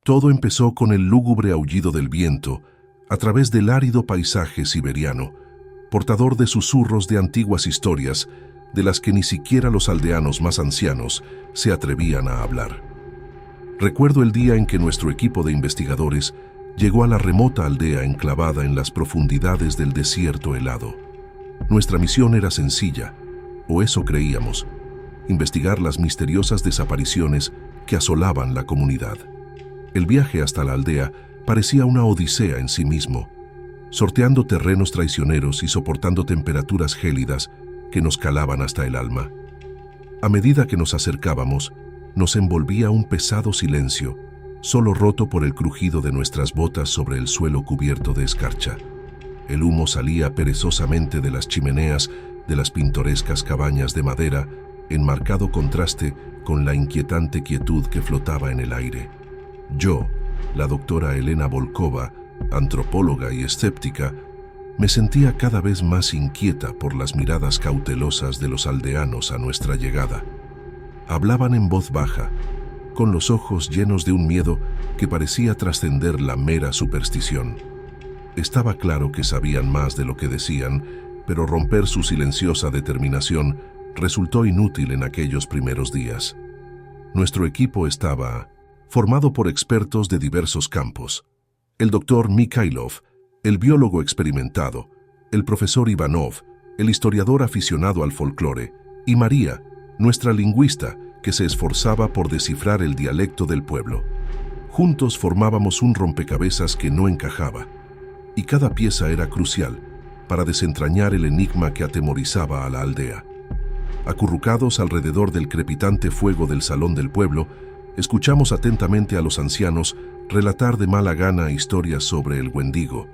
Todo empezó con el lúgubre aullido del viento a través del árido paisaje siberiano, portador de susurros de antiguas historias de las que ni siquiera los aldeanos más ancianos se atrevían a hablar. Recuerdo el día en que nuestro equipo de investigadores llegó a la remota aldea enclavada en las profundidades del desierto helado. Nuestra misión era sencilla, o eso creíamos: investigar las misteriosas desapariciones que asolaban la comunidad. El viaje hasta la aldea parecía una odisea en sí mismo, sorteando terrenos traicioneros y soportando temperaturas gélidas que nos calaban hasta el alma. A medida que nos acercábamos, nos envolvía un pesado silencio, solo roto por el crujido de nuestras botas sobre el suelo cubierto de escarcha. El humo salía perezosamente de las chimeneas de las pintorescas cabañas de madera, en marcado contraste con la inquietante quietud que flotaba en el aire. Yo, la doctora Elena Volkova, antropóloga y escéptica, me sentía cada vez más inquieta por las miradas cautelosas de los aldeanos a nuestra llegada. Hablaban en voz baja, con los ojos llenos de un miedo que parecía trascender la mera superstición. Estaba claro que sabían más de lo que decían, pero romper su silenciosa determinación resultó inútil en aquellos primeros días. Nuestro equipo estaba formado por expertos de diversos campos: el doctor Mikhailov, el biólogo experimentado, el profesor Ivanov, el historiador aficionado al folclore, y María, nuestra lingüista, que se esforzaba por descifrar el dialecto del pueblo. Juntos formábamos un rompecabezas que no encajaba, y cada pieza era crucial para desentrañar el enigma que atemorizaba a la aldea. Acurrucados alrededor del crepitante fuego del salón del pueblo, escuchamos atentamente a los ancianos relatar de mala gana historias sobre el Wendigo,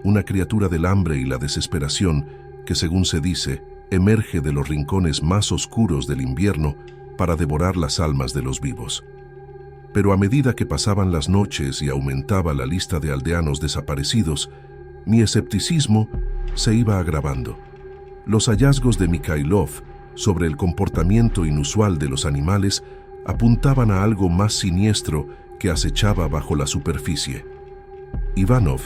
una criatura del hambre y la desesperación que, según se dice, emerge de los rincones más oscuros del invierno para devorar las almas de los vivos. Pero a medida que pasaban las noches y aumentaba la lista de aldeanos desaparecidos, mi escepticismo se iba agravando. Los hallazgos de Mikhailov sobre el comportamiento inusual de los animales apuntaban a algo más siniestro que acechaba bajo la superficie. Ivanov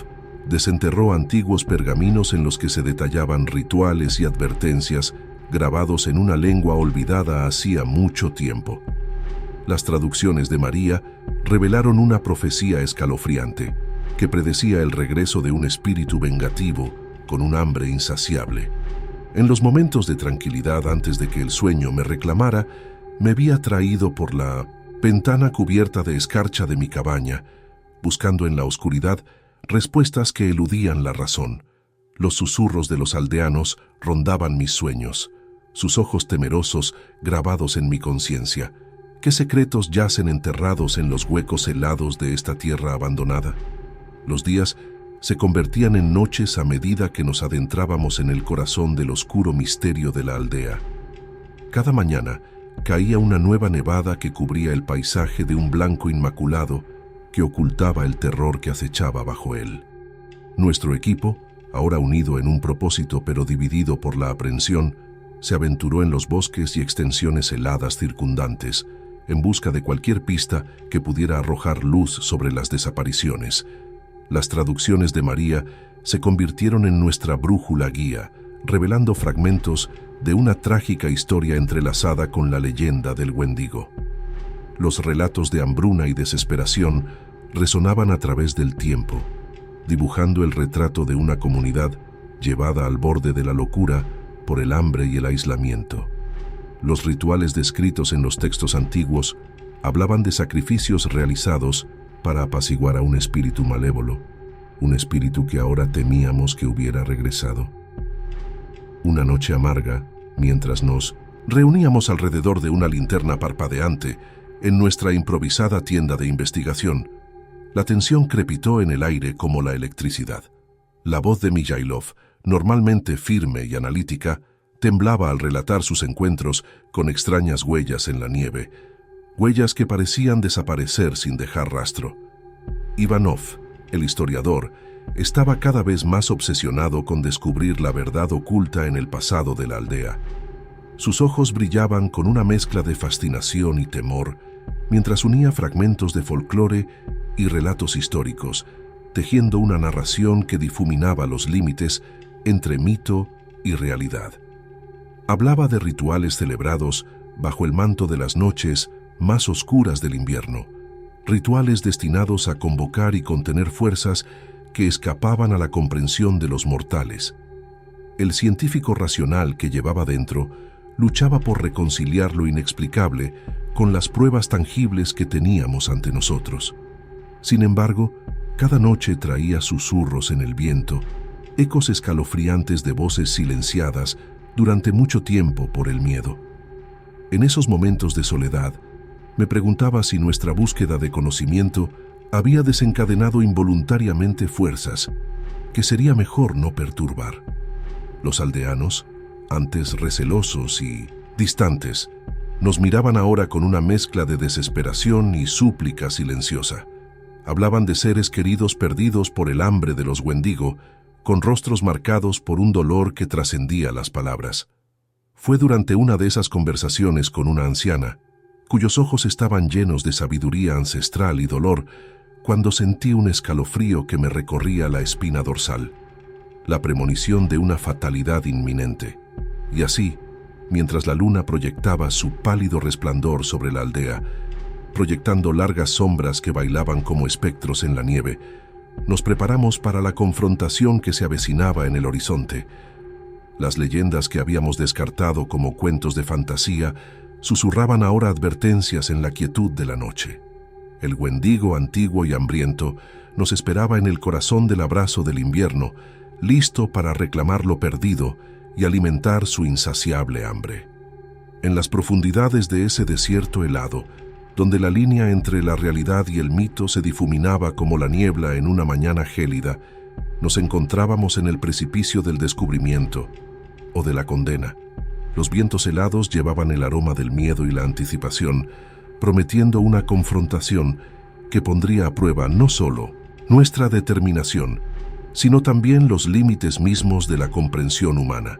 desenterró antiguos pergaminos en los que se detallaban rituales y advertencias grabados en una lengua olvidada hacía mucho tiempo. Las traducciones de María revelaron una profecía escalofriante que predecía el regreso de un espíritu vengativo con un hambre insaciable. En los momentos de tranquilidad antes de que el sueño me reclamara, me vi atraído por la ventana cubierta de escarcha de mi cabaña, buscando en la oscuridad respuestas que eludían la razón. Los susurros de los aldeanos rondaban mis sueños, sus ojos temerosos grabados en mi conciencia. ¿Qué secretos yacen enterrados en los huecos helados de esta tierra abandonada? Los días se convertían en noches a medida que nos adentrábamos en el corazón del oscuro misterio de la aldea. Cada mañana caía una nueva nevada que cubría el paisaje de un blanco inmaculado que ocultaba el terror que acechaba bajo él. Nuestro equipo, ahora unido en un propósito pero dividido por la aprensión, se aventuró en los bosques y extensiones heladas circundantes, en busca de cualquier pista que pudiera arrojar luz sobre las desapariciones. Las traducciones de María se convirtieron en nuestra brújula guía, revelando fragmentos de una trágica historia entrelazada con la leyenda del Wendigo. Los relatos de hambruna y desesperación resonaban a través del tiempo, dibujando el retrato de una comunidad llevada al borde de la locura por el hambre y el aislamiento. Los rituales descritos en los textos antiguos hablaban de sacrificios realizados para apaciguar a un espíritu malévolo, un espíritu que ahora temíamos que hubiera regresado. Una noche amarga, mientras nos reuníamos alrededor de una linterna parpadeante en nuestra improvisada tienda de investigación, la tensión crepitó en el aire como la electricidad. La voz de Mikhailov, normalmente firme y analítica, temblaba al relatar sus encuentros con extrañas huellas en la nieve, huellas que parecían desaparecer sin dejar rastro. Ivanov, el historiador, estaba cada vez más obsesionado con descubrir la verdad oculta en el pasado de la aldea. Sus ojos brillaban con una mezcla de fascinación y temor, mientras unía fragmentos de folclore y relatos históricos, tejiendo una narración que difuminaba los límites entre mito y realidad. Hablaba de rituales celebrados bajo el manto de las noches más oscuras del invierno, rituales destinados a convocar y contener fuerzas que escapaban a la comprensión de los mortales. El científico racional que llevaba dentro luchaba por reconciliar lo inexplicable con las pruebas tangibles que teníamos ante nosotros. Sin embargo, cada noche traía susurros en el viento, ecos escalofriantes de voces silenciadas durante mucho tiempo por el miedo. En esos momentos de soledad, me preguntaba si nuestra búsqueda de conocimiento había desencadenado involuntariamente fuerzas que sería mejor no perturbar. Los aldeanos, antes recelosos y distantes, nos miraban ahora con una mezcla de desesperación y súplica silenciosa. Hablaban de seres queridos perdidos por el hambre de los Wendigo, con rostros marcados por un dolor que trascendía las palabras. Fue durante una de esas conversaciones con una anciana, cuyos ojos estaban llenos de sabiduría ancestral y dolor, cuando sentí un escalofrío que me recorría la espina dorsal, la premonición de una fatalidad inminente. Y así, mientras la luna proyectaba su pálido resplandor sobre la aldea, proyectando largas sombras que bailaban como espectros en la nieve, nos preparamos para la confrontación que se avecinaba en el horizonte. Las leyendas que habíamos descartado como cuentos de fantasía susurraban ahora advertencias en la quietud de la noche. El Wendigo antiguo y hambriento nos esperaba en el corazón del abrazo del invierno, listo para reclamar lo perdido y alimentar su insaciable hambre. En las profundidades de ese desierto helado, donde la línea entre la realidad y el mito se difuminaba como la niebla en una mañana gélida, nos encontrábamos en el precipicio del descubrimiento o de la condena. Los vientos helados llevaban el aroma del miedo y la anticipación, prometiendo una confrontación que pondría a prueba no solo nuestra determinación, sino también los límites mismos de la comprensión humana.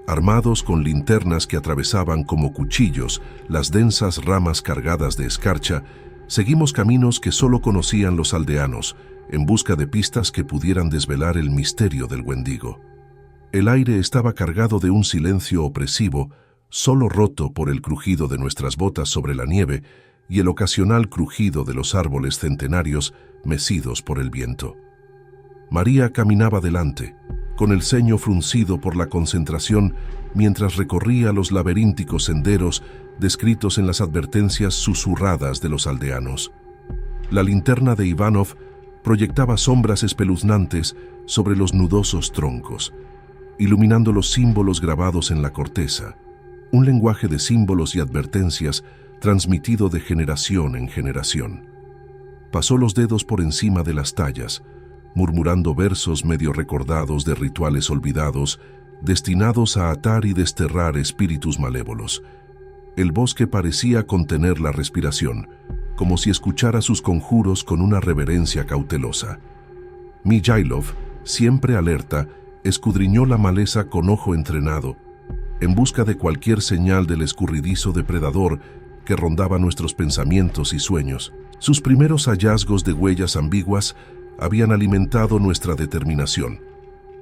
Armados con linternas que atravesaban como cuchillos las densas ramas cargadas de escarcha, seguimos caminos que solo conocían los aldeanos, en busca de pistas que pudieran desvelar el misterio del Wendigo. El aire estaba cargado de un silencio opresivo, solo roto por el crujido de nuestras botas sobre la nieve y el ocasional crujido de los árboles centenarios mecidos por el viento. María caminaba delante, con el ceño fruncido por la concentración, mientras recorría los laberínticos senderos descritos en las advertencias susurradas de los aldeanos. La linterna de Ivanov proyectaba sombras espeluznantes sobre los nudosos troncos, iluminando los símbolos grabados en la corteza, un lenguaje de símbolos y advertencias transmitido de generación en generación. Pasó los dedos por encima de las tallas, murmurando versos medio recordados de rituales olvidados, destinados a atar y desterrar espíritus malévolos. El bosque parecía contener la respiración, como si escuchara sus conjuros con una reverencia cautelosa. Mijailov, siempre alerta, escudriñó la maleza con ojo entrenado, en busca de cualquier señal del escurridizo depredador que rondaba nuestros pensamientos y sueños. Sus primeros hallazgos de huellas ambiguas habían alimentado nuestra determinación,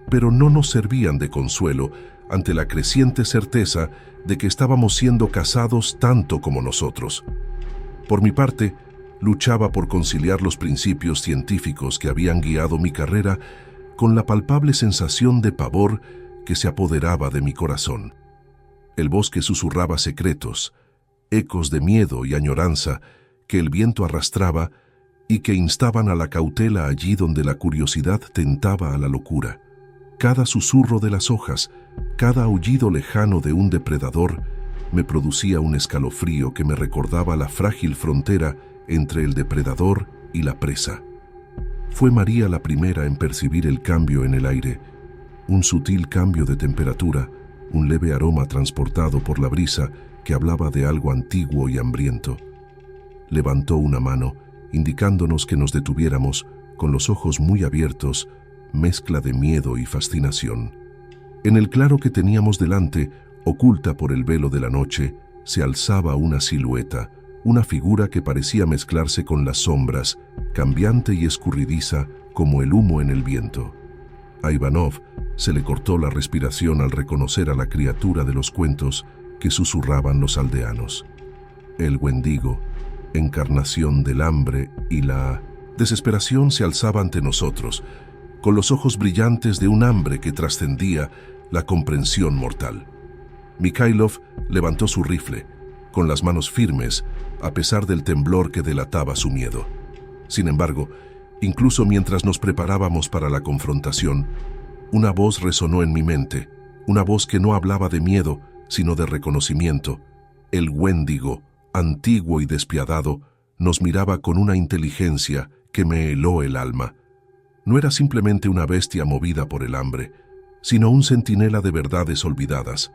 pero no nos servían de consuelo ante la creciente certeza de que estábamos siendo cazados tanto como nosotros. Por mi parte, luchaba por conciliar los principios científicos que habían guiado mi carrera con la palpable sensación de pavor que se apoderaba de mi corazón. El bosque susurraba secretos, ecos de miedo y añoranza que el viento arrastraba y que instaban a la cautela allí donde la curiosidad tentaba a la locura. Cada susurro de las hojas, cada aullido lejano de un depredador, me producía un escalofrío que me recordaba la frágil frontera entre el depredador y la presa. Fue María la primera en percibir el cambio en el aire, un sutil cambio de temperatura, un leve aroma transportado por la brisa que hablaba de algo antiguo y hambriento. Levantó una mano, indicándonos que nos detuviéramos, con los ojos muy abiertos, mezcla de miedo y fascinación. En el claro que teníamos delante, oculta por el velo de la noche, se alzaba una silueta, una figura que parecía mezclarse con las sombras, cambiante y escurridiza como el humo en el viento. A Ivanov se le cortó la respiración al reconocer a la criatura de los cuentos que susurraban los aldeanos. El Wendigo, encarnación del hambre y la desesperación, se alzaba ante nosotros, con los ojos brillantes de un hambre que trascendía la comprensión mortal. Mikhailov levantó su rifle, con las manos firmes, a pesar del temblor que delataba su miedo. Sin embargo, incluso mientras nos preparábamos para la confrontación, una voz resonó en mi mente, una voz que no hablaba de miedo, sino de reconocimiento. El Wendigo, antiguo y despiadado, nos miraba con una inteligencia que me heló el alma. No era simplemente una bestia movida por el hambre, sino un centinela de verdades olvidadas,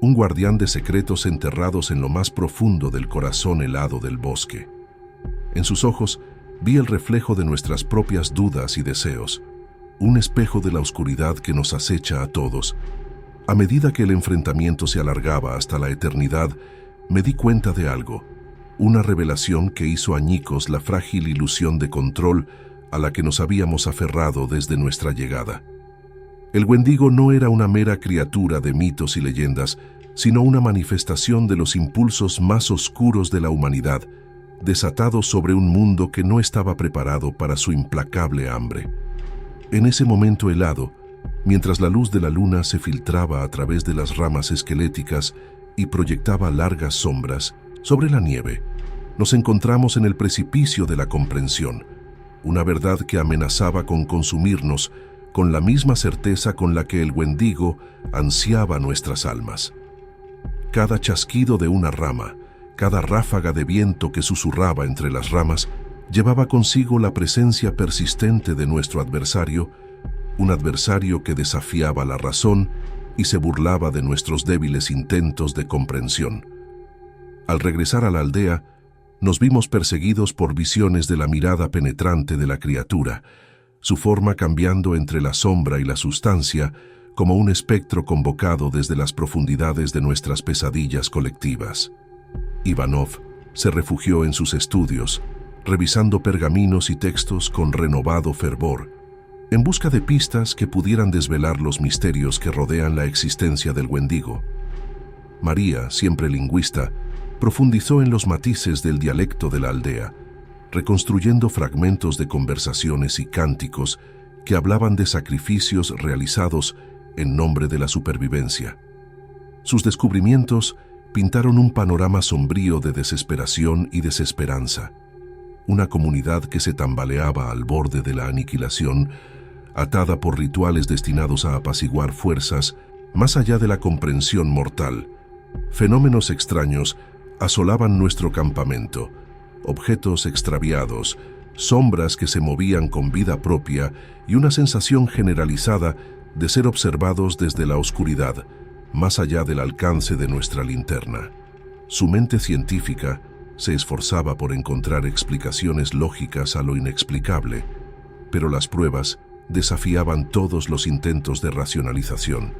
un guardián de secretos enterrados en lo más profundo del corazón helado del bosque. En sus ojos vi el reflejo de nuestras propias dudas y deseos, un espejo de la oscuridad que nos acecha a todos. A medida que el enfrentamiento se alargaba hasta la eternidad, me di cuenta de algo, una revelación que hizo añicos la frágil ilusión de control a la que nos habíamos aferrado desde nuestra llegada. El Wendigo no era una mera criatura de mitos y leyendas, sino una manifestación de los impulsos más oscuros de la humanidad, desatados sobre un mundo que no estaba preparado para su implacable hambre. En ese momento helado, mientras la luz de la luna se filtraba a través de las ramas esqueléticas y proyectaba largas sombras sobre la nieve, nos encontramos en el precipicio de la comprensión, una verdad que amenazaba con consumirnos con la misma certeza con la que el Wendigo ansiaba nuestras almas. Cada chasquido de una rama, cada ráfaga de viento que susurraba entre las ramas, llevaba consigo la presencia persistente de nuestro adversario, un adversario que desafiaba la razón y se burlaba de nuestros débiles intentos de comprensión. Al regresar a la aldea, nos vimos perseguidos por visiones de la mirada penetrante de la criatura, su forma cambiando entre la sombra y la sustancia, como un espectro convocado desde las profundidades de nuestras pesadillas colectivas. Ivanov se refugió en sus estudios, revisando pergaminos y textos con renovado fervor, en busca de pistas que pudieran desvelar los misterios que rodean la existencia del Wendigo. María, siempre lingüista, profundizó en los matices del dialecto de la aldea, reconstruyendo fragmentos de conversaciones y cánticos que hablaban de sacrificios realizados en nombre de la supervivencia. Sus descubrimientos pintaron un panorama sombrío de desesperación y desesperanza, una comunidad que se tambaleaba al borde de la aniquilación, atada por rituales destinados a apaciguar fuerzas más allá de la comprensión mortal. Fenómenos extraños asolaban nuestro campamento, objetos extraviados, sombras que se movían con vida propia y una sensación generalizada de ser observados desde la oscuridad, más allá del alcance de nuestra linterna. Su mente científica se esforzaba por encontrar explicaciones lógicas a lo inexplicable, pero las pruebas desafiaban todos los intentos de racionalización.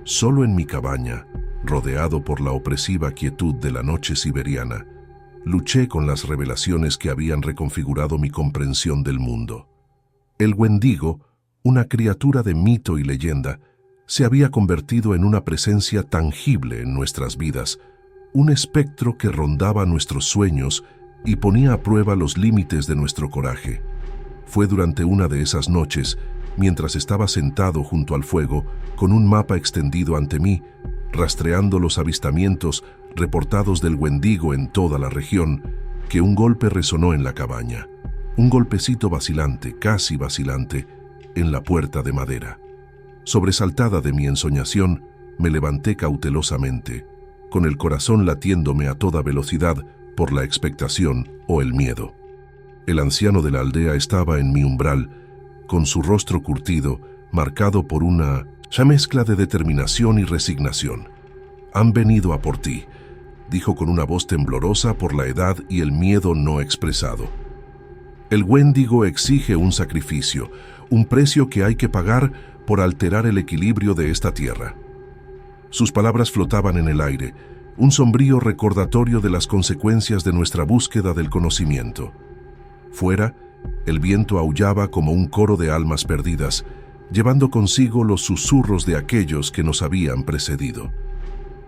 Solo en mi cabaña, rodeado por la opresiva quietud de la noche siberiana, luché con las revelaciones que habían reconfigurado mi comprensión del mundo. El Wendigo, una criatura de mito y leyenda, se había convertido en una presencia tangible en nuestras vidas, un espectro que rondaba nuestros sueños y ponía a prueba los límites de nuestro coraje. Fue durante una de esas noches, mientras estaba sentado junto al fuego, con un mapa extendido ante mí, rastreando los avistamientos reportados del Wendigo en toda la región, que un golpe resonó en la cabaña. Un golpecito vacilante, casi vacilante, en la puerta de madera. Sobresaltada de mi ensoñación, me levanté cautelosamente, con el corazón latiéndome a toda velocidad por la expectación o el miedo. El anciano de la aldea estaba en mi umbral, con su rostro curtido, marcado por una mezcla de determinación y resignación. «Han venido a por ti», dijo con una voz temblorosa por la edad y el miedo no expresado. «El Wendigo exige un sacrificio, un precio que hay que pagar por alterar el equilibrio de esta tierra». Sus palabras flotaban en el aire, un sombrío recordatorio de las consecuencias de nuestra búsqueda del conocimiento. Fuera, el viento aullaba como un coro de almas perdidas, llevando consigo los susurros de aquellos que nos habían precedido.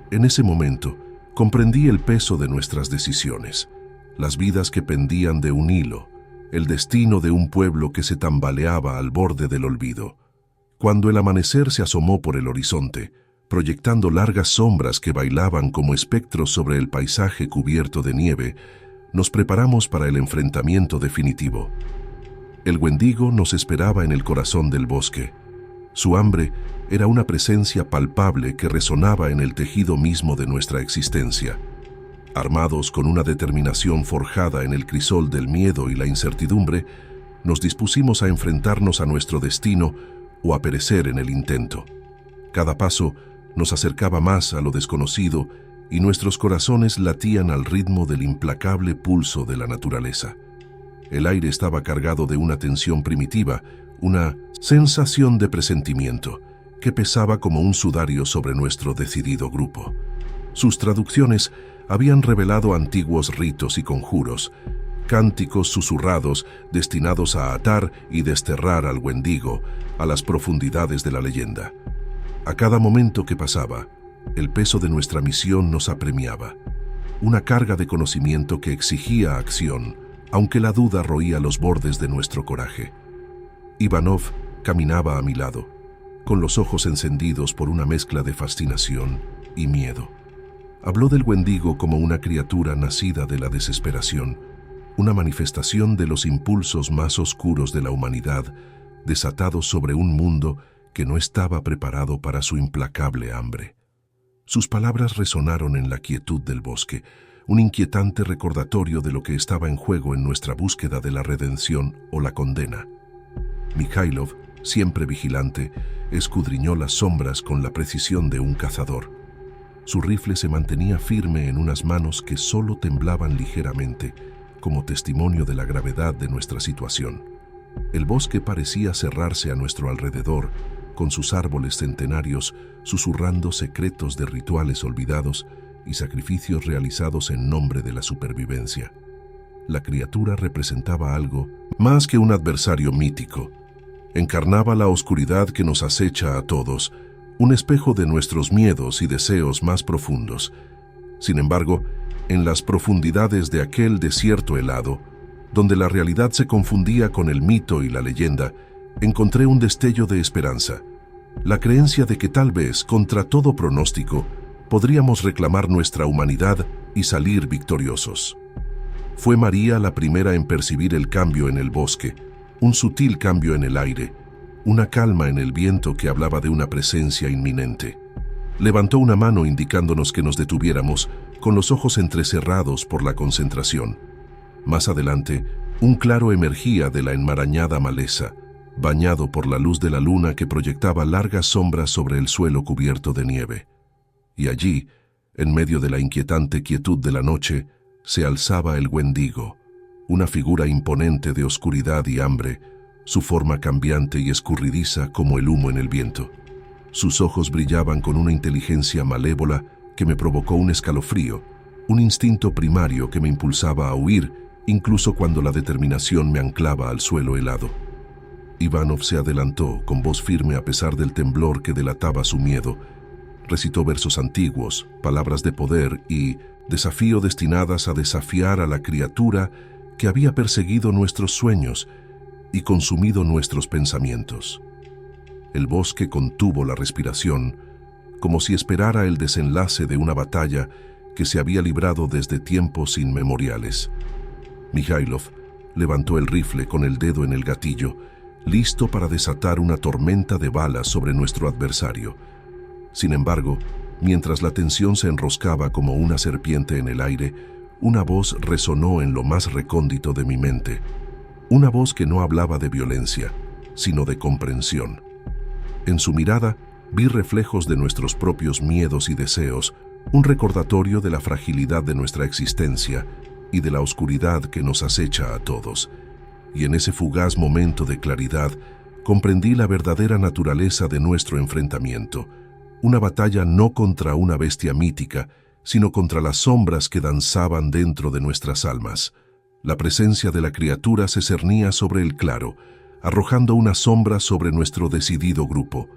En ese momento, comprendí el peso de nuestras decisiones, las vidas que pendían de un hilo, el destino de un pueblo que se tambaleaba al borde del olvido. Cuando el amanecer se asomó por el horizonte, proyectando largas sombras que bailaban como espectros sobre el paisaje cubierto de nieve, nos preparamos para el enfrentamiento definitivo. El Wendigo nos esperaba en el corazón del bosque. Su hambre era una presencia palpable que resonaba en el tejido mismo de nuestra existencia. Armados con una determinación forjada en el crisol del miedo y la incertidumbre, nos dispusimos a enfrentarnos a nuestro destino o a perecer en el intento. Cada paso nos acercaba más a lo desconocido y nuestros corazones latían al ritmo del implacable pulso de la naturaleza. El aire estaba cargado de una tensión primitiva, una sensación de presentimiento que pesaba como un sudario sobre nuestro decidido grupo. Sus traducciones habían revelado antiguos ritos y conjuros, cánticos susurrados destinados a atar y desterrar al Wendigo a las profundidades de la leyenda. A cada momento que pasaba, el peso de nuestra misión nos apremiaba, una carga de conocimiento que exigía acción, aunque la duda roía los bordes de nuestro coraje. Ivanov caminaba a mi lado, con los ojos encendidos por una mezcla de fascinación y miedo. Habló del Wendigo como una criatura nacida de la desesperación, una manifestación de los impulsos más oscuros de la humanidad, desatados sobre un mundo que no estaba preparado para su implacable hambre. Sus palabras resonaron en la quietud del bosque, un inquietante recordatorio de lo que estaba en juego en nuestra búsqueda de la redención o la condena. Mikhailov, siempre vigilante, escudriñó las sombras con la precisión de un cazador. Su rifle se mantenía firme en unas manos que solo temblaban ligeramente, como testimonio de la gravedad de nuestra situación. El bosque parecía cerrarse a nuestro alrededor, con sus árboles centenarios susurrando secretos de rituales olvidados y sacrificios realizados en nombre de la supervivencia. La criatura representaba algo más que un adversario mítico. Encarnaba la oscuridad que nos acecha a todos, un espejo de nuestros miedos y deseos más profundos. Sin embargo, en las profundidades de aquel desierto helado, donde la realidad se confundía con el mito y la leyenda, encontré un destello de esperanza, la creencia de que tal vez, contra todo pronóstico, podríamos reclamar nuestra humanidad y salir victoriosos. Fue María la primera en percibir el cambio en el bosque, un sutil cambio en el aire, una calma en el viento que hablaba de una presencia inminente. Levantó una mano indicándonos que nos detuviéramos, con los ojos entrecerrados por la concentración. Más adelante, un claro emergía de la enmarañada maleza, bañado por la luz de la luna que proyectaba largas sombras sobre el suelo cubierto de nieve. Y allí, en medio de la inquietante quietud de la noche, se alzaba el Wendigo, una figura imponente de oscuridad y hambre, su forma cambiante y escurridiza como el humo en el viento. Sus ojos brillaban con una inteligencia malévola que me provocó un escalofrío, un instinto primario que me impulsaba a huir, incluso cuando la determinación me anclaba al suelo helado. Ivanov se adelantó, con voz firme a pesar del temblor que delataba su miedo. Recitó versos antiguos, palabras de poder y desafío destinadas a desafiar a la criatura que había perseguido nuestros sueños y consumido nuestros pensamientos. El bosque contuvo la respiración, como si esperara el desenlace de una batalla que se había librado desde tiempos inmemoriales. Mikhailov levantó el rifle con el dedo en el gatillo, listo para desatar una tormenta de balas sobre nuestro adversario. Sin embargo, mientras la tensión se enroscaba como una serpiente en el aire, una voz resonó en lo más recóndito de mi mente. Una voz que no hablaba de violencia, sino de comprensión. En su mirada vi reflejos de nuestros propios miedos y deseos, un recordatorio de la fragilidad de nuestra existencia y de la oscuridad que nos acecha a todos. Y en ese fugaz momento de claridad comprendí la verdadera naturaleza de nuestro enfrentamiento, una batalla no contra una bestia mítica, sino contra las sombras que danzaban dentro de nuestras almas. La presencia de la criatura se cernía sobre el claro, arrojando una sombra sobre nuestro decidido grupo.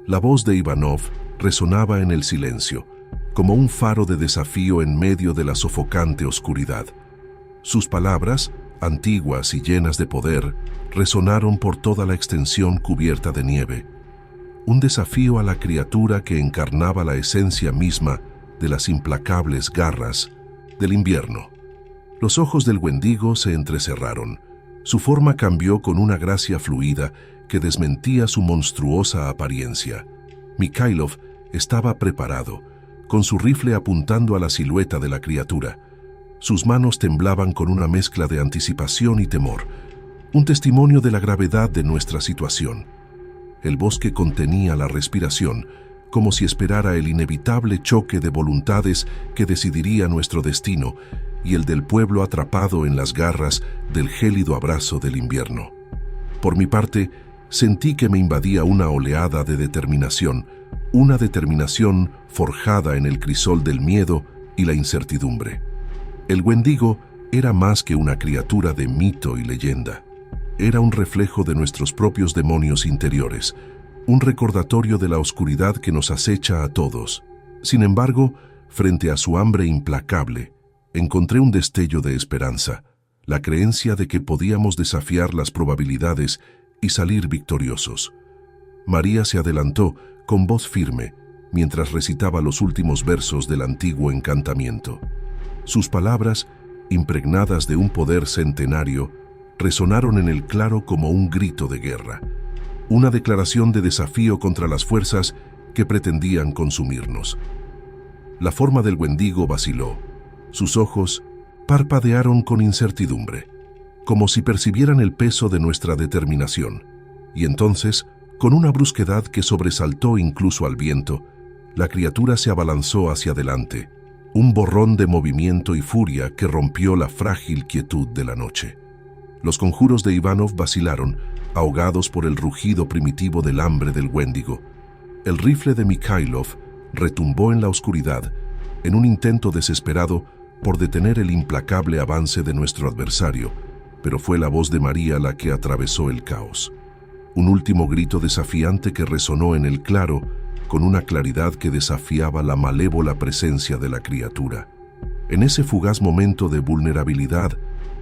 La voz de Ivanov resonaba en el silencio, como un faro de desafío en medio de la sofocante oscuridad. Sus palabras, antiguas y llenas de poder, resonaron por toda la extensión cubierta de nieve. Un desafío a la criatura que encarnaba la esencia misma de las implacables garras del invierno. Los ojos del Wendigo se entrecerraron. Su forma cambió con una gracia fluida que desmentía su monstruosa apariencia. Mikhailov estaba preparado, con su rifle apuntando a la silueta de la criatura. Sus manos temblaban con una mezcla de anticipación y temor, un testimonio de la gravedad de nuestra situación. El bosque contenía la respiración, como si esperara el inevitable choque de voluntades que decidiría nuestro destino y el del pueblo atrapado en las garras del gélido abrazo del invierno. Por mi parte, sentí que me invadía una oleada de determinación, una determinación forjada en el crisol del miedo y la incertidumbre. El Wendigo era más que una criatura de mito y leyenda. Era un reflejo de nuestros propios demonios interiores, un recordatorio de la oscuridad que nos acecha a todos. Sin embargo, frente a su hambre implacable, encontré un destello de esperanza, la creencia de que podíamos desafiar las probabilidades y salir victoriosos. María se adelantó con voz firme mientras recitaba los últimos versos del antiguo encantamiento. Sus palabras, impregnadas de un poder centenario, resonaron en el claro como un grito de guerra, una declaración de desafío contra las fuerzas que pretendían consumirnos. La forma del Wendigo vaciló. Sus ojos parpadearon con incertidumbre, como si percibieran el peso de nuestra determinación. Y entonces, con una brusquedad que sobresaltó incluso al viento, la criatura se abalanzó hacia adelante, un borrón de movimiento y furia que rompió la frágil quietud de la noche. Los conjuros de Ivanov vacilaron, ahogados por el rugido primitivo del hambre del Wendigo. El rifle de Mikhailov retumbó en la oscuridad, en un intento desesperado por detener el implacable avance de nuestro adversario, pero fue la voz de María la que atravesó el caos. Un último grito desafiante que resonó en el claro, con una claridad que desafiaba la malévola presencia de la criatura. En ese fugaz momento de vulnerabilidad,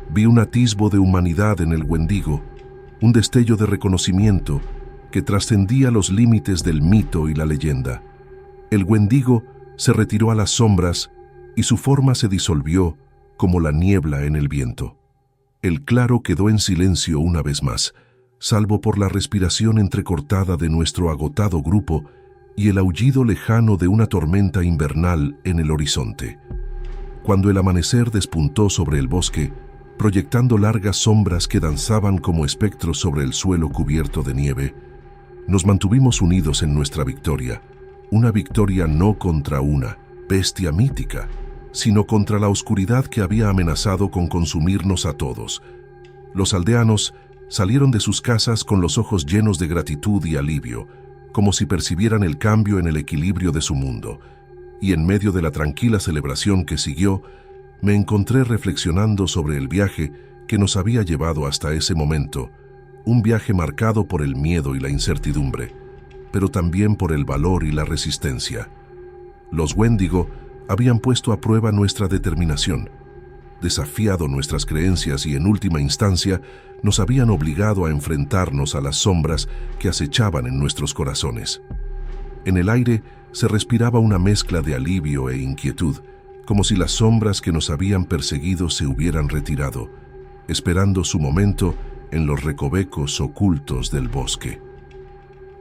vi un atisbo de humanidad en el Wendigo, un destello de reconocimiento que trascendía los límites del mito y la leyenda. El Wendigo se retiró a las sombras y su forma se disolvió como la niebla en el viento. El claro quedó en silencio una vez más, salvo por la respiración entrecortada de nuestro agotado grupo y el aullido lejano de una tormenta invernal en el horizonte. Cuando el amanecer despuntó sobre el bosque, proyectando largas sombras que danzaban como espectros sobre el suelo cubierto de nieve, nos mantuvimos unidos en nuestra victoria, una victoria no contra una bestia mítica, sino contra la oscuridad que había amenazado con consumirnos a todos. Los aldeanos salieron de sus casas con los ojos llenos de gratitud y alivio, como si percibieran el cambio en el equilibrio de su mundo, y en medio de la tranquila celebración que siguió, me encontré reflexionando sobre el viaje que nos había llevado hasta ese momento, un viaje marcado por el miedo y la incertidumbre, pero también por el valor y la resistencia. Los Wendigo habían puesto a prueba nuestra determinación, desafiado nuestras creencias y en última instancia nos habían obligado a enfrentarnos a las sombras que acechaban en nuestros corazones. En el aire se respiraba una mezcla de alivio e inquietud, como si las sombras que nos habían perseguido se hubieran retirado, esperando su momento en los recovecos ocultos del bosque.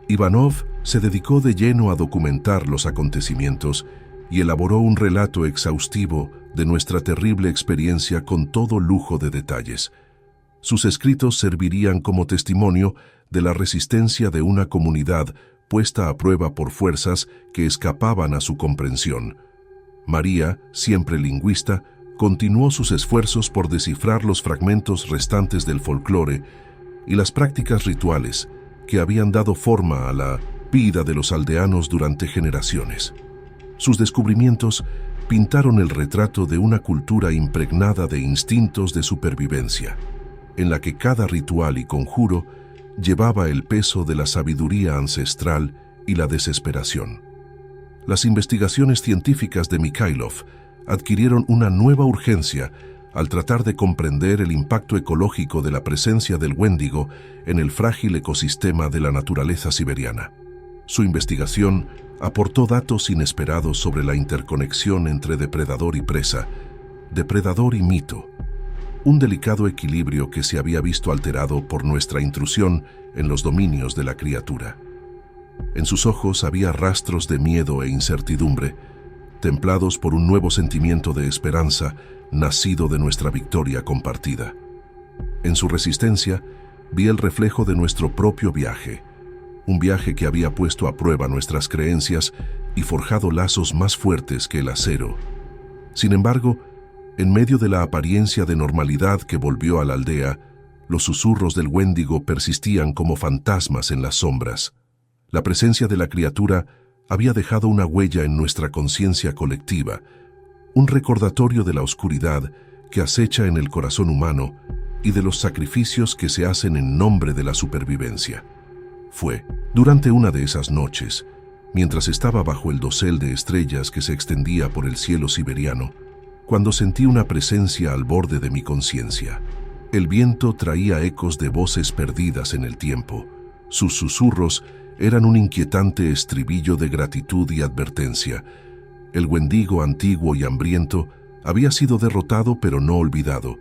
Ivanov se dedicó de lleno a documentar los acontecimientos y elaboró un relato exhaustivo de nuestra terrible experiencia con todo lujo de detalles. Sus escritos servirían como testimonio de la resistencia de una comunidad puesta a prueba por fuerzas que escapaban a su comprensión. María, siempre lingüista, continuó sus esfuerzos por descifrar los fragmentos restantes del folclore y las prácticas rituales que habían dado forma a la vida de los aldeanos durante generaciones. Sus descubrimientos pintaron el retrato de una cultura impregnada de instintos de supervivencia, en la que cada ritual y conjuro llevaba el peso de la sabiduría ancestral y la desesperación. Las investigaciones científicas de Mikhailov adquirieron una nueva urgencia al tratar de comprender el impacto ecológico de la presencia del Wendigo en el frágil ecosistema de la naturaleza siberiana. Su investigación aportó datos inesperados sobre la interconexión entre depredador y presa, depredador y mito, un delicado equilibrio que se había visto alterado por nuestra intrusión en los dominios de la criatura. En sus ojos había rastros de miedo e incertidumbre, templados por un nuevo sentimiento de esperanza nacido de nuestra victoria compartida. En su resistencia vi el reflejo de nuestro propio viaje, un viaje que había puesto a prueba nuestras creencias y forjado lazos más fuertes que el acero. Sin embargo, en medio de la apariencia de normalidad que volvió a la aldea, los susurros del Wendigo persistían como fantasmas en las sombras. La presencia de la criatura había dejado una huella en nuestra conciencia colectiva, un recordatorio de la oscuridad que acecha en el corazón humano y de los sacrificios que se hacen en nombre de la supervivencia. Fue durante una de esas noches, mientras estaba bajo el dosel de estrellas que se extendía por el cielo siberiano, cuando sentí una presencia al borde de mi conciencia. El viento traía ecos de voces perdidas en el tiempo. Sus susurros eran un inquietante estribillo de gratitud y advertencia. El Wendigo antiguo y hambriento había sido derrotado pero no olvidado,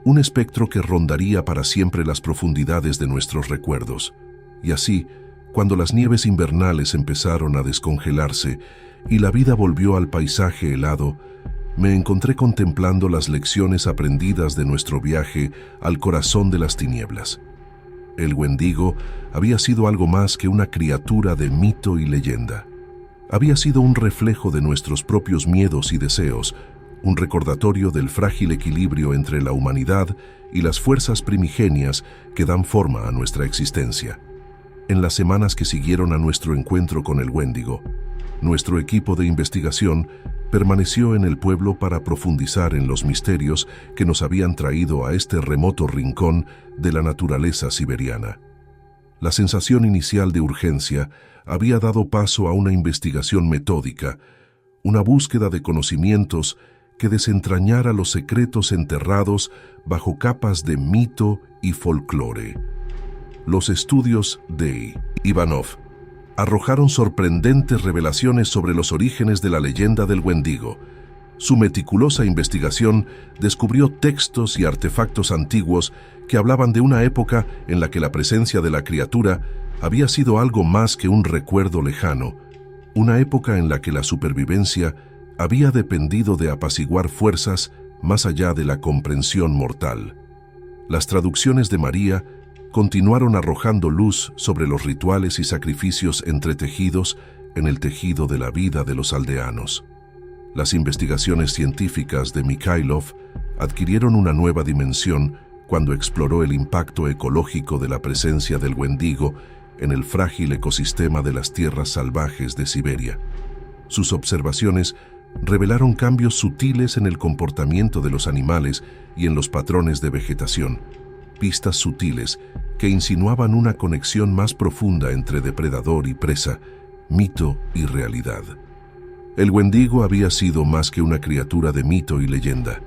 un espectro que rondaría para siempre las profundidades de nuestros recuerdos. Y así, cuando las nieves invernales empezaron a descongelarse y la vida volvió al paisaje helado, me encontré contemplando las lecciones aprendidas de nuestro viaje al corazón de las tinieblas. El Wendigo había sido algo más que una criatura de mito y leyenda. Había sido un reflejo de nuestros propios miedos y deseos, un recordatorio del frágil equilibrio entre la humanidad y las fuerzas primigenias que dan forma a nuestra existencia. En las semanas que siguieron a nuestro encuentro con el Wendigo, nuestro equipo de investigación permaneció en el pueblo para profundizar en los misterios que nos habían traído a este remoto rincón de la naturaleza siberiana. La sensación inicial de urgencia había dado paso a una investigación metódica, una búsqueda de conocimientos que desentrañara los secretos enterrados bajo capas de mito y folclore. Los estudios de Ivanov arrojaron sorprendentes revelaciones sobre los orígenes de la leyenda del Wendigo. Su meticulosa investigación descubrió textos y artefactos antiguos que hablaban de una época en la que la presencia de la criatura había sido algo más que un recuerdo lejano, una época en la que la supervivencia había dependido de apaciguar fuerzas más allá de la comprensión mortal. Las traducciones de María continuaron arrojando luz sobre los rituales y sacrificios entretejidos en el tejido de la vida de los aldeanos. Las investigaciones científicas de Mikhailov adquirieron una nueva dimensión cuando exploró el impacto ecológico de la presencia del Wendigo en el frágil ecosistema de las tierras salvajes de Siberia. Sus observaciones revelaron cambios sutiles en el comportamiento de los animales y en los patrones de vegetación, pistas sutiles que insinuaban una conexión más profunda entre depredador y presa, mito y realidad. El Wendigo había sido más que una criatura de mito y leyenda.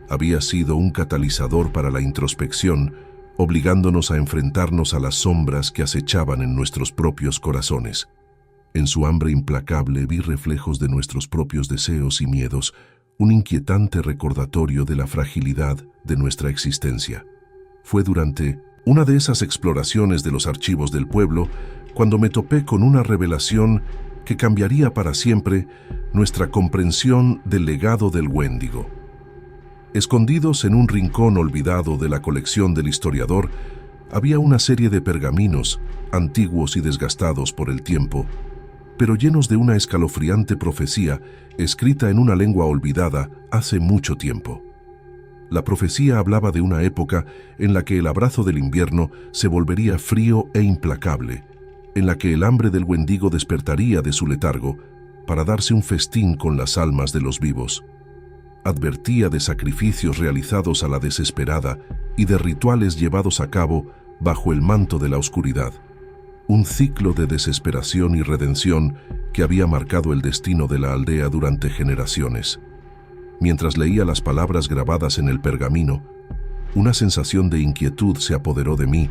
Había sido un catalizador para la introspección, obligándonos a enfrentarnos a las sombras que acechaban en nuestros propios corazones. En su hambre implacable vi reflejos de nuestros propios deseos y miedos, un inquietante recordatorio de la fragilidad de nuestra existencia. Fue durante una de esas exploraciones de los archivos del pueblo cuando me topé con una revelación que cambiaría para siempre nuestra comprensión del legado del Wendigo. Escondidos en un rincón olvidado de la colección del historiador, había una serie de pergaminos, antiguos y desgastados por el tiempo, pero llenos de una escalofriante profecía escrita en una lengua olvidada hace mucho tiempo. La profecía hablaba de una época en la que el abrazo del invierno se volvería frío e implacable, en la que el hambre del Wendigo despertaría de su letargo para darse un festín con las almas de los vivos. Advertía de sacrificios realizados a la desesperada y de rituales llevados a cabo bajo el manto de la oscuridad. Un ciclo de desesperación y redención que había marcado el destino de la aldea durante generaciones. Mientras leía las palabras grabadas en el pergamino, una sensación de inquietud se apoderó de mí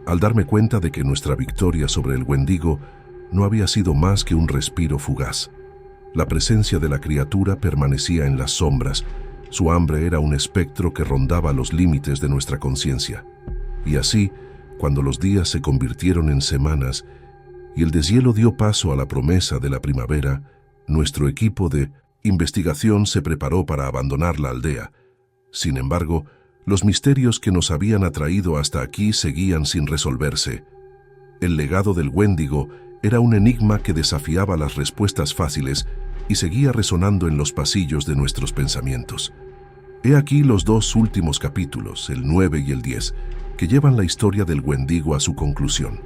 al darme cuenta de que nuestra victoria sobre el Wendigo no había sido más que un respiro fugaz. La presencia de la criatura permanecía en las sombras. Su hambre era un espectro que rondaba los límites de nuestra conciencia. Y así, cuando los días se convirtieron en semanas y el deshielo dio paso a la promesa de la primavera, nuestro equipo de investigación se preparó para abandonar la aldea. Sin embargo, los misterios que nos habían atraído hasta aquí seguían sin resolverse. El legado del Wendigo era un enigma que desafiaba las respuestas fáciles y seguía resonando en los pasillos de nuestros pensamientos. He aquí los dos últimos capítulos, el 9 y el 10, que llevan la historia del Wendigo a su conclusión.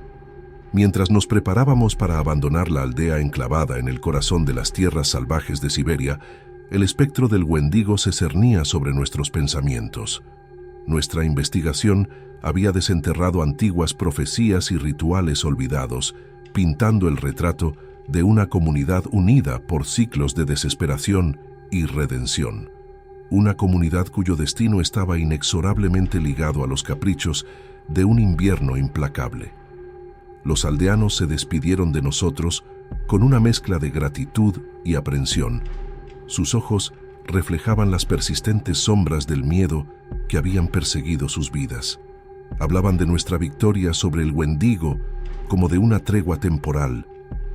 Mientras nos preparábamos para abandonar la aldea enclavada en el corazón de las tierras salvajes de Siberia, el espectro del Wendigo se cernía sobre nuestros pensamientos. Nuestra investigación había desenterrado antiguas profecías y rituales olvidados, pintando el retrato de una comunidad unida por ciclos de desesperación y redención. Una comunidad cuyo destino estaba inexorablemente ligado a los caprichos de un invierno implacable. Los aldeanos se despidieron de nosotros con una mezcla de gratitud y aprensión. Sus ojos reflejaban las persistentes sombras del miedo que habían perseguido sus vidas. Hablaban de nuestra victoria sobre el Wendigo como de una tregua temporal,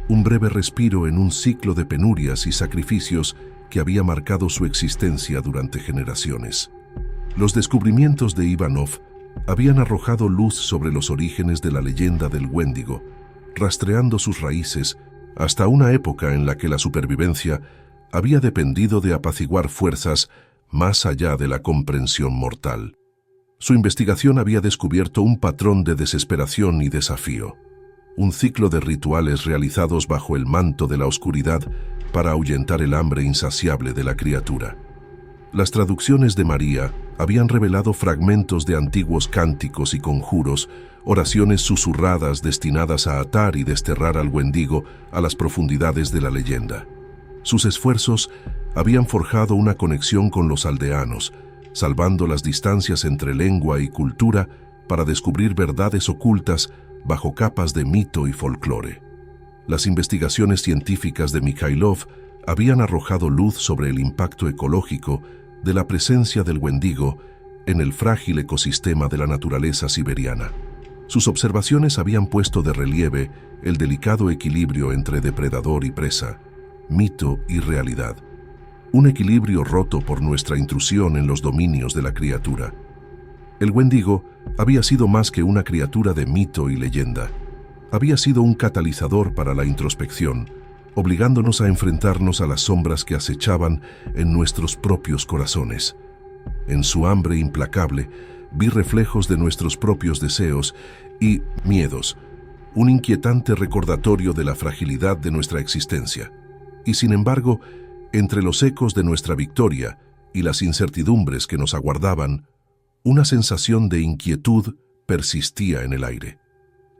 un breve respiro en un ciclo de penurias y sacrificios que había marcado su existencia durante generaciones. Los descubrimientos de Ivanov habían arrojado luz sobre los orígenes de la leyenda del Wendigo, rastreando sus raíces hasta una época en la que la supervivencia había dependido de apaciguar fuerzas más allá de la comprensión mortal. Su investigación había descubierto un patrón de desesperación y desafío, un ciclo de rituales realizados bajo el manto de la oscuridad para ahuyentar el hambre insaciable de la criatura. Las traducciones de María habían revelado fragmentos de antiguos cánticos y conjuros, oraciones susurradas destinadas a atar y desterrar al Wendigo a las profundidades de la leyenda. Sus esfuerzos habían forjado una conexión con los aldeanos, salvando las distancias entre lengua y cultura para descubrir verdades ocultas bajo capas de mito y folclore. Las investigaciones científicas de Mikhailov habían arrojado luz sobre el impacto ecológico de la presencia del Wendigo en el frágil ecosistema de la naturaleza siberiana. Sus observaciones habían puesto de relieve el delicado equilibrio entre depredador y presa, mito y realidad, un equilibrio roto por nuestra intrusión en los dominios de la criatura. El Wendigo había sido más que una criatura de mito y leyenda. Había sido un catalizador para la introspección, obligándonos a enfrentarnos a las sombras que acechaban en nuestros propios corazones. En su hambre implacable, vi reflejos de nuestros propios deseos y miedos, un inquietante recordatorio de la fragilidad de nuestra existencia. Y sin embargo, entre los ecos de nuestra victoria y las incertidumbres que nos aguardaban, una sensación de inquietud persistía en el aire.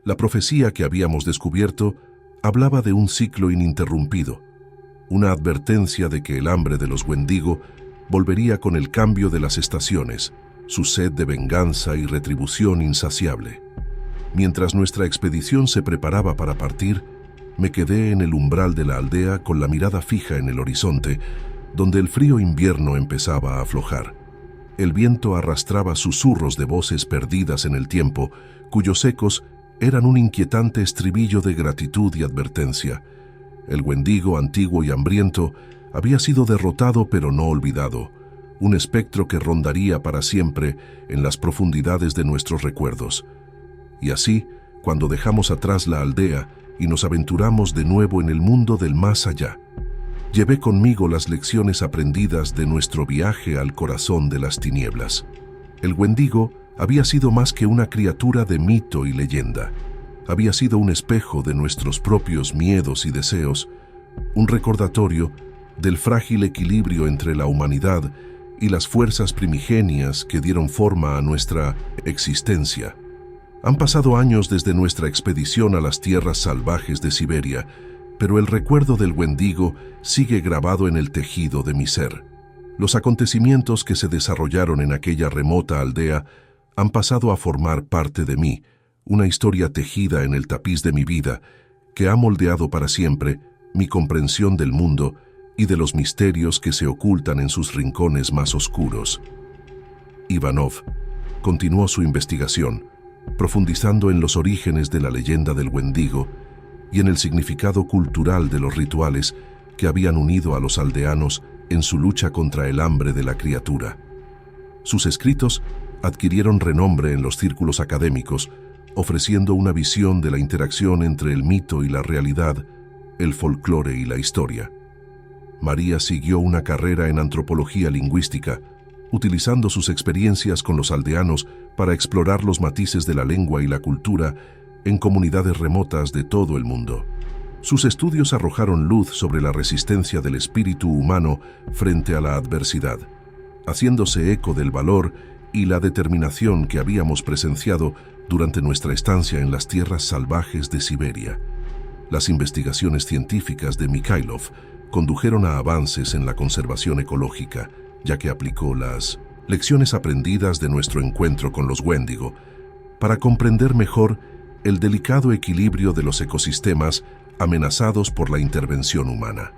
La profecía que habíamos descubierto hablaba de un ciclo ininterrumpido, una advertencia de que el hambre de los Wendigo volvería con el cambio de las estaciones, su sed de venganza y retribución insaciable. Mientras nuestra expedición se preparaba para partir, me quedé en el umbral de la aldea con la mirada fija en el horizonte, donde el frío invierno empezaba a aflojar. El viento arrastraba susurros de voces perdidas en el tiempo, cuyos ecos eran un inquietante estribillo de gratitud y advertencia. El Wendigo, antiguo y hambriento, había sido derrotado pero no olvidado, un espectro que rondaría para siempre en las profundidades de nuestros recuerdos. Y así, cuando dejamos atrás la aldea y nos aventuramos de nuevo en el mundo del más allá, llevé conmigo las lecciones aprendidas de nuestro viaje al corazón de las tinieblas. El Wendigo había sido más que una criatura de mito y leyenda. Había sido un espejo de nuestros propios miedos y deseos, un recordatorio del frágil equilibrio entre la humanidad y las fuerzas primigenias que dieron forma a nuestra existencia. Han pasado años desde nuestra expedición a las tierras salvajes de Siberia, pero el recuerdo del Wendigo sigue grabado en el tejido de mi ser. Los acontecimientos que se desarrollaron en aquella remota aldea han pasado a formar parte de mí, una historia tejida en el tapiz de mi vida que ha moldeado para siempre mi comprensión del mundo y de los misterios que se ocultan en sus rincones más oscuros. Ivanov continuó su investigación, profundizando en los orígenes de la leyenda del Wendigo y en el significado cultural de los rituales que habían unido a los aldeanos en su lucha contra el hambre de la criatura. Sus escritos adquirieron renombre en los círculos académicos, ofreciendo una visión de la interacción entre el mito y la realidad, el folclore y la historia. María siguió una carrera en antropología lingüística, utilizando sus experiencias con los aldeanos para explorar los matices de la lengua y la cultura en comunidades remotas de todo el mundo. Sus estudios arrojaron luz sobre la resistencia del espíritu humano frente a la adversidad, haciéndose eco del valor y la determinación que habíamos presenciado durante nuestra estancia en las tierras salvajes de Siberia. Las investigaciones científicas de Mikhailov condujeron a avances en la conservación ecológica, ya que aplicó las lecciones aprendidas de nuestro encuentro con los Wendigo para comprender mejor el delicado equilibrio de los ecosistemas amenazados por la intervención humana.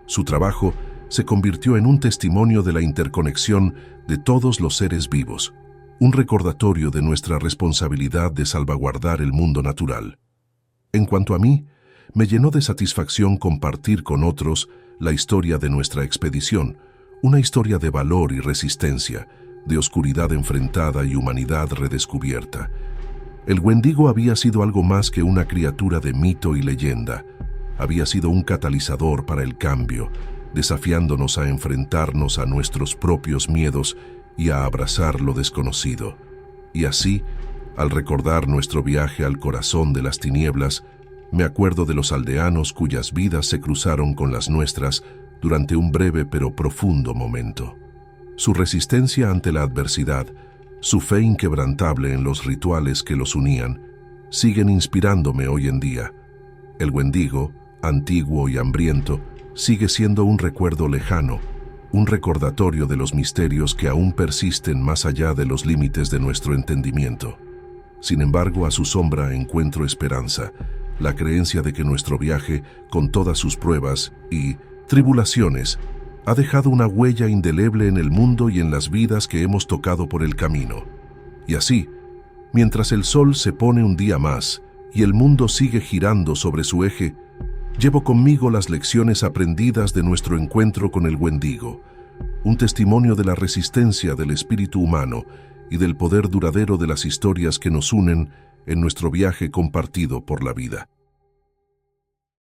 Su trabajo se convirtió en un testimonio de la interconexión de todos los seres vivos, un recordatorio de nuestra responsabilidad de salvaguardar el mundo natural. En cuanto a mí, me llenó de satisfacción compartir con otros la historia de nuestra expedición, una historia de valor y resistencia, de oscuridad enfrentada y humanidad redescubierta. El Wendigo había sido algo más que una criatura de mito y leyenda. Había sido un catalizador para el cambio, desafiándonos a enfrentarnos a nuestros propios miedos y a abrazar lo desconocido. Y así, al recordar nuestro viaje al corazón de las tinieblas, me acuerdo de los aldeanos cuyas vidas se cruzaron con las nuestras durante un breve pero profundo momento. Su resistencia ante la adversidad, su fe inquebrantable en los rituales que los unían, siguen inspirándome hoy en día. El Wendigo, antiguo y hambriento, sigue siendo un recuerdo lejano, un recordatorio de los misterios que aún persisten más allá de los límites de nuestro entendimiento. Sin embargo, a su sombra encuentro esperanza, la creencia de que nuestro viaje, con todas sus pruebas y tribulaciones, ha dejado una huella indeleble en el mundo y en las vidas que hemos tocado por el camino. Y así, mientras el sol se pone un día más y el mundo sigue girando sobre su eje, llevo conmigo las lecciones aprendidas de nuestro encuentro con el Wendigo, un testimonio de la resistencia del espíritu humano y del poder duradero de las historias que nos unen en nuestro viaje compartido por la vida.